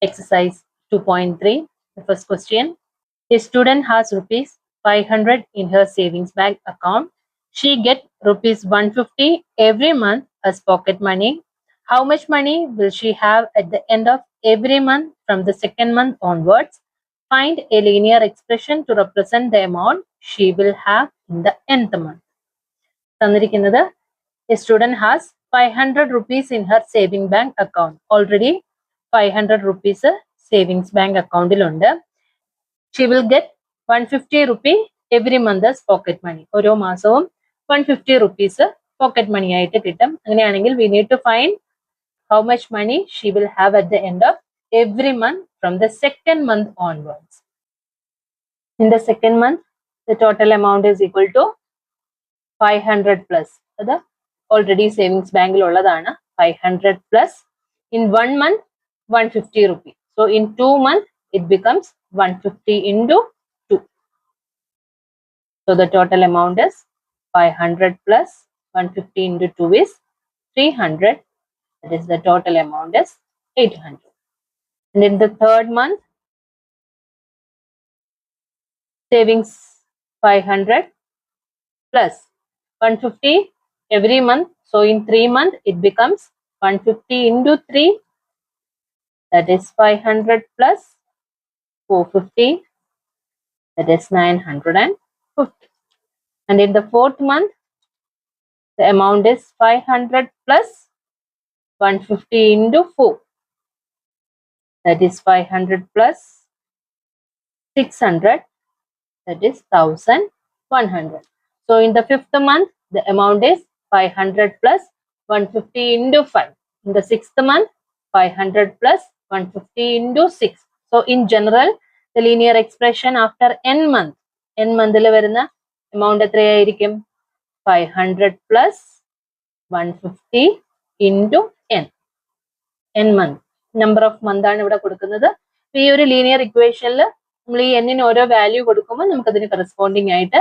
Exercise 2.3. The first question. A student has rupees 500 in her savings bank account. She gets rupees 150 every month as pocket money. How much money will she have at the end of every month from the second month onwards? Find a linear expression to represent the amount she will have in the nth month. തന്നിരിക്കുന്നത് a student has 500 rupees in her saving bank account. Already 500 rupees savings bank account ilunde. She will get 150 rupee every month as pocket money. ഓരോ മാസവും 150 rupees pocket money ആയിട്ട് കിട്ടും. അങ്ങനെയാണെങ്കിൽ we need to find how much money she will have at the end of every month from the second month onwards. In the second month, the total amount is equal to 500 plus. അത് already savings bank ഉള്ളതാണ്. 500 plus in 1 month 150 rupee. So in 2 months it becomes 150 into 2. So the total amount is 500 plus 150 into 2 is 300. That is the total amount is 800. And in the third month, savings 500 plus 150 every month. So in 3 months it becomes 150 into 3. That is 500 plus 450. That is 950. And in the fourth month, the amount is 500 plus 150 into 4. That is 500 plus 600. That is 1100. So in the fifth month, the amount is 500 plus 150 into 5. In the sixth month, 500 plus 150 into 6. So in general, the linear expression after n month il varuna amount എത്രയായിരിക്കും 500 plus 150 into n month. Number of month ആണ് ഇവിടെ കൊടുക്കുന്നത്. ഈ ഒരു linear ഇക്വേഷനിൽ നമ്മൾ ഈ n ന് ഓരോ വാല്യൂ കൊടുക്കുമ്പോൾ നമുക്ക് അതിന് കറസ്പോണ്ടിങ് ആയിട്ട്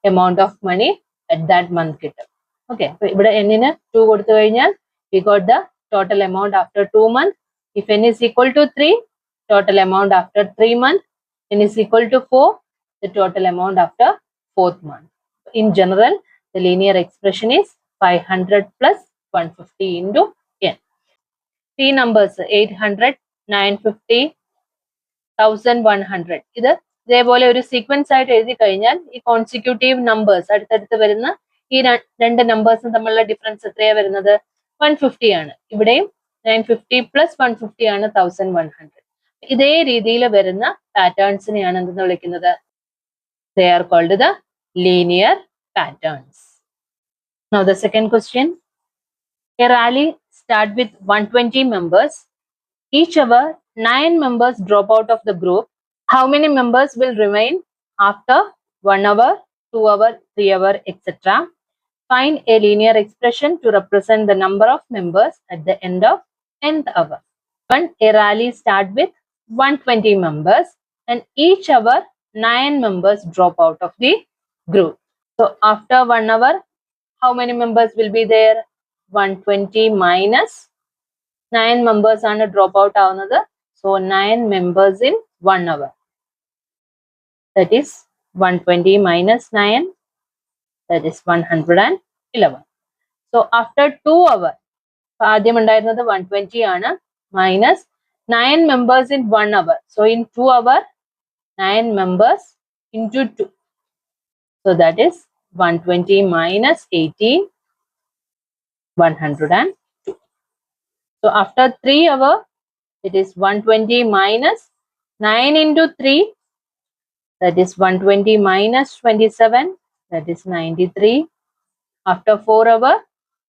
amount of money at that month കിട്ടും. ഓക്കെ, അപ്പൊ ഇവിടെ n ന് 2 കൊടുത്തു കഴിഞ്ഞാൽ we got the total amount after 2 months. If n is equal to 3, total amount after 3 months. N is equal to 4, the total amount after 4th month. In general, the linear expression is 500 plus 150 into n. Three numbers 800, 950, 1100. ഇത് ഇതേപോലെ ഒരു sequence ആയിട്ട് എഴുതി കഴിഞ്ഞാൽ ഈ consecutive numbers അടുത്തടുത്ത് വരുന്ന ഈ രണ്ട് നമ്പേഴ്സും തമ്മിലുള്ള ഡിഫറൻസ് എത്രയാ വരുന്നത് 150 ആണ്. ഇവിടെയും 950 പ്ലസ് 150 ആണ് 1100. ഇതേ രീതിയിൽ വരുന്ന പാറ്റേൺസിനെയാണ് എന്തെന്ന് വിളിക്കുന്നത്? They are called the linear patterns. Now the second question. A rally start with 120 members. Each hour 9 members drop out of the group. How many members will remain after 1 hour, 2 hour, 3 hour, etc.? Find a linear expression to represent the number of members at the end of nth hour. When a rally start with 120 members and each hour 9 members drop out of the group. So after 1 hour, how many members will be there? 120 minus 9 members ആണ് drop out ആവുന്നത്. So 9 members in 1 hour. That is 120 minus 9. That is 111. So after 2 hours, ആദ്യം ഉണ്ടായിരുന്നത് 120 ആണ് minus 9 members in 1 hour. So in 2 hours, 9 members into 2. So that is 120 minus 18, 102. So after 3 hours, it is 120 minus 9 into 3. That is 120 minus 27. That is 93. After 4 hours,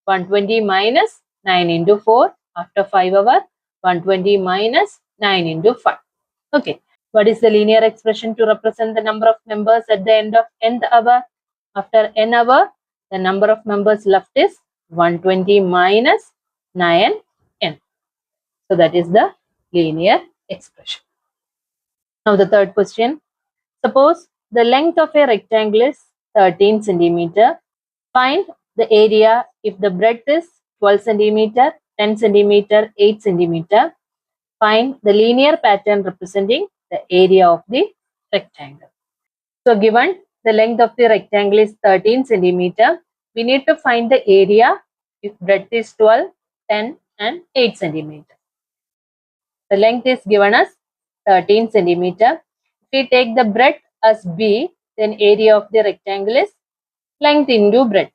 120 minus 9 into 4. After 5 hours, 120 minus 9 into 5. Okay. What is the linear expression to represent the number of members at the end of nth hour? After n hour, the number of members left is 120 minus 9n. So that is the linear expression. Now the third question. Suppose the length of a rectangle is 13 centimeter. Find the area if the breadth is 12 centimeter, 10 centimeter, 8 centimeter. find the linear pattern representing the area of the rectangle. So given the length of the rectangle is 13 centimeter, we need to find the area if breadth is 12, 10 and 8 centimeter. The length is given as 13 centimeter. If we take the breadth as B, then area of the rectangle is length into breadth.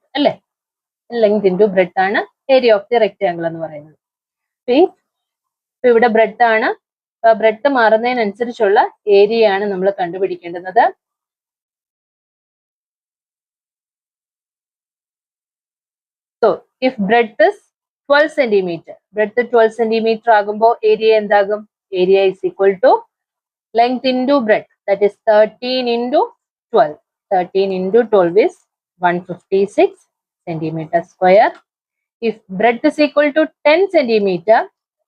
Length into breadth ആണ് area of the rectangle എന്ന് പറയുന്നത്. ഇപ്പൊ ഇവിടെ breadth ആണ്. breadth മാറുന്നതിനനുസരിച്ചുള്ള area ആണ് നമ്മൾ കണ്ടുപിടിക്കേണ്ടത്. So if breadth is 12 centimeter, breadth 12 centimeter ആകുമ്പോൾ ഏരിയ എന്താകും? Area is equal to length into breadth, that is 13 into 12. 13 into 12 is 156 centimeter square. If breadth is equal to 10 centimeter,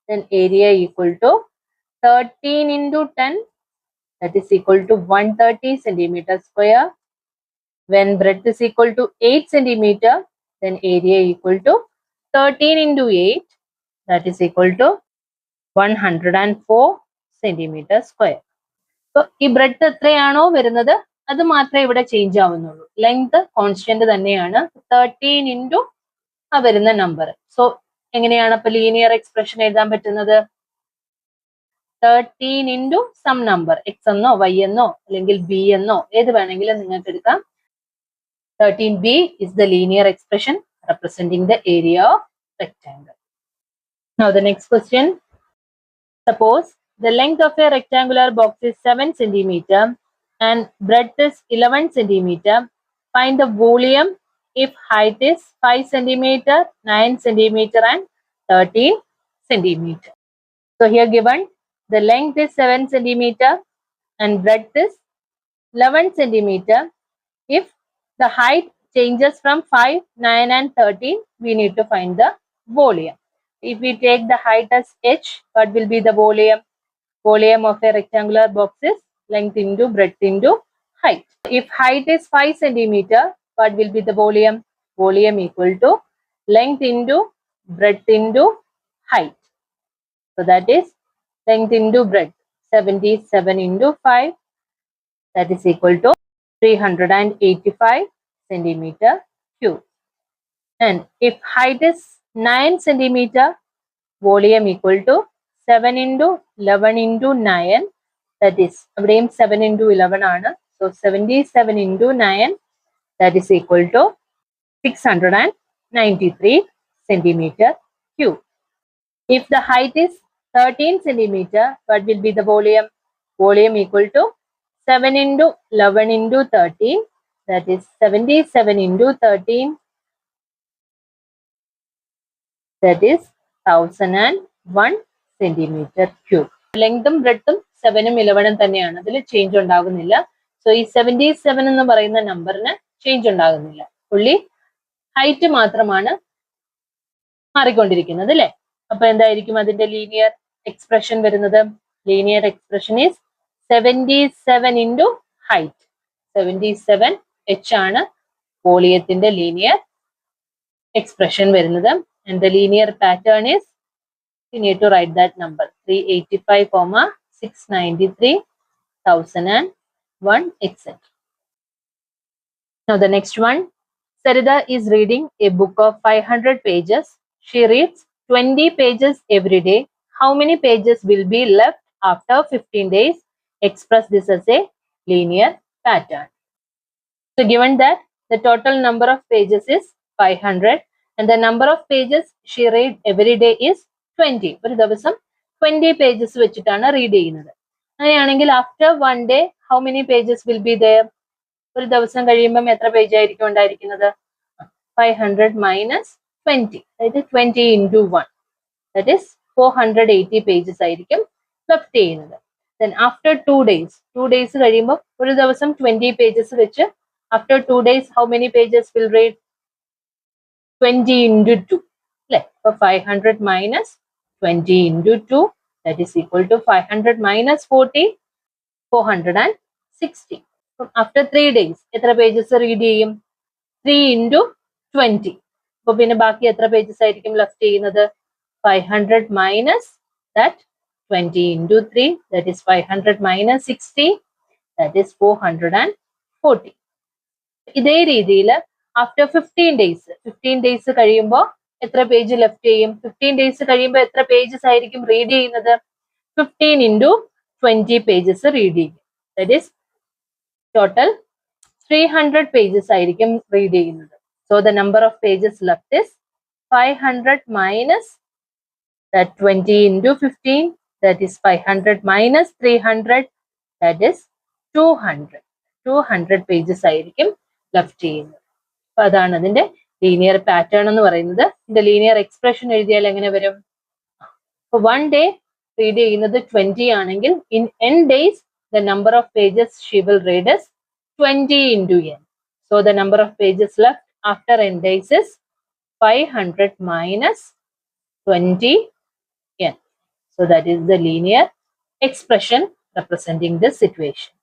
then area equal to 13 into 10, that is equal to 130 centimeter square. When breadth is equal to 8 centimeter, then area equal to 13 into 8, that is equal to 104 centimeter square. So, ഈ breadth എത്രയാണോ വരുന്നത് അത് മാത്രമേ ഇവിടെ change ആവുന്നുള്ളൂ. Length constant തന്നെയാണ്. 13 into ആ വരുന്ന number. So എങ്ങനെയാണ് അപ്പൊ ലീനിയർ എക്സ്പ്രഷൻ എഴുതാൻ പറ്റുന്നത്? 13 into സം നമ്പർ, എക്സ് എന്നോ വൈ എന്നോ അല്ലെങ്കിൽ ബി എന്നോ ഏത് വേണമെങ്കിലും നിങ്ങൾക്ക് എടുക്കാം. 13b is the linear expression representing the area of rectangle. Now the next question. Suppose the length of a rectangular box is 7 centimeter and breadth is 11 centimeter. Find the volume if height is 5 centimeter, 9 centimeter and 13 centimeter. So here given the length is 7 centimeter and breadth is 11 centimeter. If the height changes from 5, 9 and 13, we need to find the volume. If we take the height as h, what will be the volume? Volume of a rectangular box is length into breadth into height. If height is 5 centimeter, what will be the volume? Volume equal to length into breadth into height. So that is length into breadth. 77 into 5, that is equal to 385 centimeter cube. And if height is 9 centimeter, volume equal to 7 into 11 into 9, that is 7 into 11 ആണ്. So 77 into 9, that is equal to 693 centimeter cube. If the height is 13 centimeter, what will be the volume? Volume equal to 7 into 11 into 13, that is 77 into 13, that is 1001 centimeter cube. ലെങ്തും ബ്രെഡ്ത്തും 7ഉം 11ഉം തന്നെയാണ്, അതിൽ change ഉണ്ടാകുന്നില്ല. So ഈ 77 എന്ന് പറയുന്ന നമ്പറിന് change ഉണ്ടാകുന്നില്ല, പുള്ളി height മാത്രമാണ് മാറിക്കൊണ്ടിരിക്കുന്നത് അല്ലെ. അപ്പൊ എന്തായിരിക്കും അതിന്റെ ലീനിയർ എക്സ്പ്രഷൻ വരുന്നത്? Linear expression is 77 into height. 77 h ആണ് വോളിയത്തിന്റെ ലീനിയർ എക്സ്പ്രഷൻ വരുന്നത്. And the linear pattern is, we need to write that number 385, 693, 1001, etc. Now the next one. Sarida is reading a book of 500 pages. She reads 20 pages every day. How many pages will be left after 15 days? Express this as a linear pattern. So given that the total number of pages is 500 and the number of pages she read every day is 20. ഒരു ദിവസം 20 pages വെച്ചിട്ടാണ് read ചെയ്യുന്നത്. അങ്ങനെയാണെങ്കിൽ after one day how many pages will be there? ഒരു ദിവസം കഴിയുമ്പം എത്ര page ആയിരിക്കും ഉണ്ടായിരിക്കുന്നത്? 500 minus 20, അതായത് 20 into 1, that is 480 pages ആയിരിക്കും ലെഫ്റ്റ് ചെയ്യുന്നത്. Then after 2 days, 2 days കഴിയുമ്പോൾ ഒരു ദിവസം 20 pages വെച്ച് after 2 days how many pages will read? 20 into 2, അല്ലെ. അപ്പൊ 500 minus 20 into 2, that is equal to 500 minus 40, 460. After 3 days എത്ര പേജസ് റീഡ് ചെയ്യും? 3 into 20. അപ്പൊ പിന്നെ ബാക്കി എത്ര പേജസ് ആയിരിക്കും ലെഫ്റ്റ് ചെയ്യുന്നത്? 500 minus that 20 into 3, that is 500 minus 60, that is 440. ഇതേ രീതിയിൽ ആഫ്റ്റർ 15 ഡേയ്സ് കഴിയുമ്പോൾ എത്ര പേജ് ലെഫ്റ്റ് ചെയ്യും? 15 ഡേയ്സ് കഴിയുമ്പോൾ എത്ര പേജസ് ആയിരിക്കും റീഡ് ചെയ്യുന്നത്? 15 into 20 പേജസ് റീഡ് ചെയ്യും. ദാറ്റ് ഈസ് ടോട്ടൽ 300 പേജസ് ആയിരിക്കും റീഡ് ചെയ്യുന്നത്. So the number of pages left is 500 minus that 20 into 15, that is 500 minus 300, that is 200 pages ആയിരിക്കും ലെഫ്റ്റ് ചെയ്യുന്നത്. അപ്പൊ അതാണ് അതിന്റെ ലീനിയർ പാറ്റേൺ എന്ന് പറയുന്നത്. ഇതിന്റെ ലീനിയർ എക്സ്പ്രഷൻ എഴുതിയാൽ എങ്ങനെ വരും? ഇപ്പൊ 1 day റീഡ് ചെയ്യുന്നത് 20 ആണെങ്കിൽ in n days the number of pages she will read is 20 into n. So the number of pages left after n days is 500 minus 20 n. So that is the linear expression representing this situation.